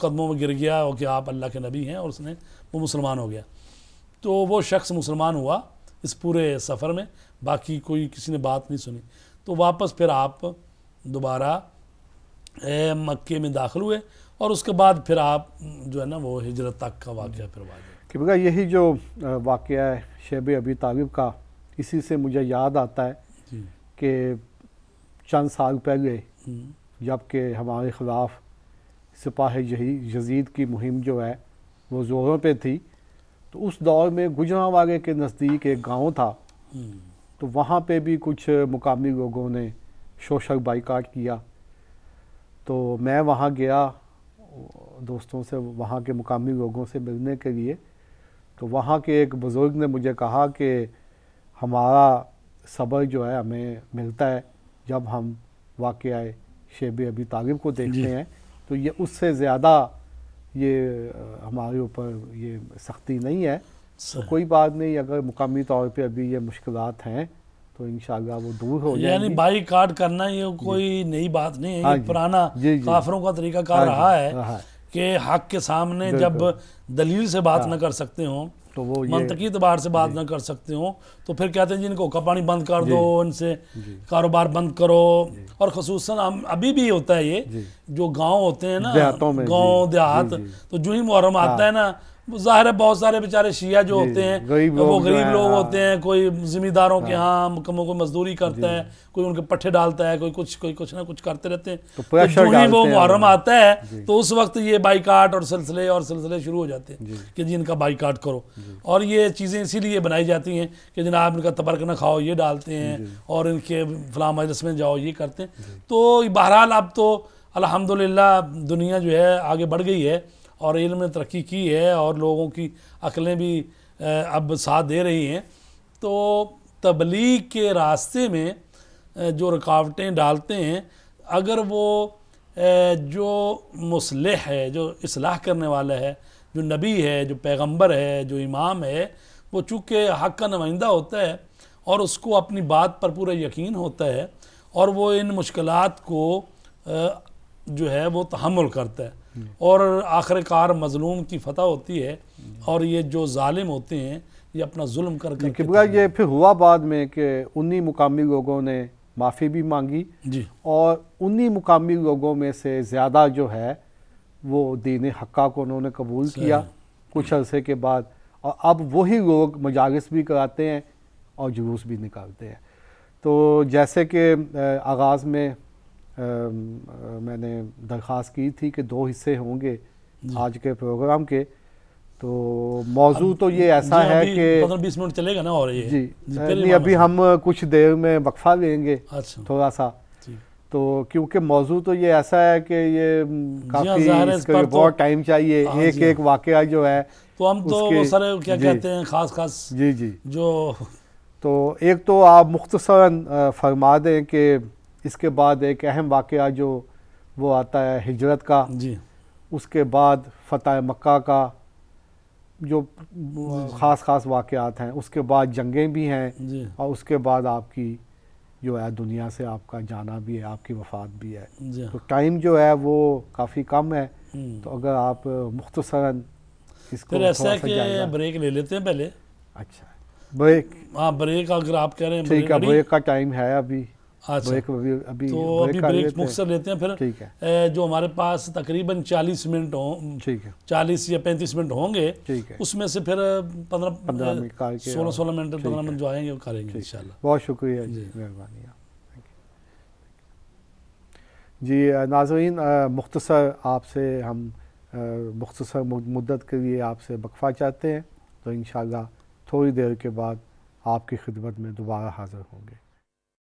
कदमों में गिर गया कि आप अल्लाह के नबी हैं, और उसने वो मुसलमान हो गया। तो वो शख्स मुसलमान हुआ इस पूरे सफ़र में, बाकी कोई किसी ने बात नहीं सुनी। तो वापस फिर आप दोबारा मक्के में दाखिल हुए, और उसके बाद फिर आप जो है ना वो हिजरत तक का वाक़या फिर कि बगा यही जो वाक़या है शैब अबी तालिब का, इसी से मुझे याद आता है कि चंद साल पहले जब कि हमारे ख़िलाफ़ सिपाही यजीद की मुहिम जो है वो ज़ोरों पे थी, तो उस दौर में गुजरांवाले के नज़दीक एक गांव था, तो वहाँ पे भी कुछ मुकामी लोगों ने सोशल बाइकाट किया। तो मैं वहाँ गया दोस्तों से, वहाँ के मुकामी लोगों से मिलने के लिए। तो वहाँ के एक बुज़ुर्ग ने मुझे कहा कि हमारा सब्र जो है हमें मिलता है जब हम वाक़या शैब अबी तालिब को देखते हैं, तो ये उससे ज़्यादा ये हमारे ऊपर ये सख्ती नहीं है। तो कोई बात नहीं, अगर मुकामी तौर पे अभी ये मुश्किलात हैं तो इंशाअल्लाह वो दूर हो जाएंगी। यानी बाईकाट करना ये कोई नई बात नहीं है, हाँ ये पुराना काफिरों का तरीकाकार रहा है कि हक के सामने जब दलील से बात न कर सकते हो, तो वो मंतकी एतबार से बात न कर सकते हो, तो फिर कहते हैं जिनको हुक्का पानी बंद कर दो, इनसे कारोबार बंद करो। और खसूसन अभी भी होता है ये, जो गांव होते हैं ना, गांव देहात, तो जो ही मुहर्रम आता है ना, ज़ाहिर है बहुत सारे बेचारे शिया जो होते हैं वो गरीब लोग होते हैं, कोई ज़मींदारों के यहाँ कोई मजदूरी करता है, कोई उनके पट्ठे डालता है, कोई कुछ ना कुछ करते रहते हैं। तो जो ही वो मुहर्रम आता है तो उस वक्त ये बाइकाट और सिलसिले शुरू हो जाते हैं कि जी इनका बाइकाट करो। और ये चीज़ें इसीलिए बनाई जाती हैं कि जनाब इनका तबर्क न खाओ, ये डालते हैं, और इनके फलां मजलिस में जाओ, ये करते हैं। तो बहरहाल अब तो अल्हम्दुलिल्लाह दुनिया जो है आगे बढ़ गई है और इल्म ने तरक्की की है, और लोगों की अक्लें भी अब साथ दे रही हैं। तो तबलीग के रास्ते में जो रुकावटें डालते हैं, अगर वो जो मुस्लिह है, जो इस्लाह करने वाला है, जो नबी है, जो पैगंबर है, जो इमाम है, वो चूँकि हक़ का नुमाइंदा होता है और उसको अपनी बात पर पूरा यकीन होता है, और वो इन मुश्किलात को जो है वो तहम्मुल करता है, और आखिरकार मजलूम की फतह होती है, और ये जो जालिम होते हैं ये अपना जुल्म कर ये फिर हुआ बाद में कि उन्हीं मुकामी लोगों ने माफ़ी भी मांगी जी, और उन्हीं मुकामी लोगों में से ज़्यादा जो है वो दीन हक्का को उन्होंने कबूल किया कुछ अरसे के बाद, और अब वही लोग मजालिस भी कराते हैं और जुलूस भी निकालते हैं। तो जैसे कि आगाज़ में मैंने दरख्वास्त की थी कि 2 हिस्से होंगे आज के प्रोग्राम के, तो मौजू तो ये ऐसा है कि 15-20 मिनट चलेगा ना, और ये जी नहीं, अभी हम कुछ देर में वक्फा लेंगे थोड़ा सा, तो क्योंकि मौजू तो ये ऐसा है कि ये काफ़ी इसके बहुत टाइम चाहिए, एक वाक़या जो है, तो हम तो वो सारे क्या कहते हैं खास जी जो, तो एक तो आप मुख्तसरन फरमा दें कि इसके बाद एक अहम वाक़या जो वो आता है हिजरत का जी, उसके बाद फ़तह मक्का का जो ख़ास वाक़यात हैं, उसके बाद जंगें भी हैं, और उसके बाद आपकी जो है दुनिया से आपका जाना भी है, आपकी वफ़ात भी है। तो टाइम जो है वो काफ़ी कम है, तो अगर आप मुख्तसरन इसको फिर ऐसा है कि ब्रेक ले लेते हैं पहले। अच्छा, ब्रेक, हाँ ब्रेक अगर आप कह रहे हैं ठीक है, ब्रेक का टाइम है अभी। अच्छा, अभी तो अभी ब्रेक मुख्तसर लेते हैं, फिर ठीक है, जो हमारे पास तकरीबन 40 मिनट हों, ठीक है, 40 या 35 मिनट होंगे, ठीक है, उसमें से फिर 15 मिनट 16 मिनट 15 मिनट जो आएंगे वो करेंगे इंशाल्लाह। बहुत शुक्रिया जी, मेहरबानी जी। नाज़रीन, मुख्तसर आपसे हम मुख्तसर मुद्दत के लिए आपसे वक्फा चाहते हैं, तो इंशाल्लाह थोड़ी देर के बाद आपकी खिदमत में दोबारा हाज़िर होंगे।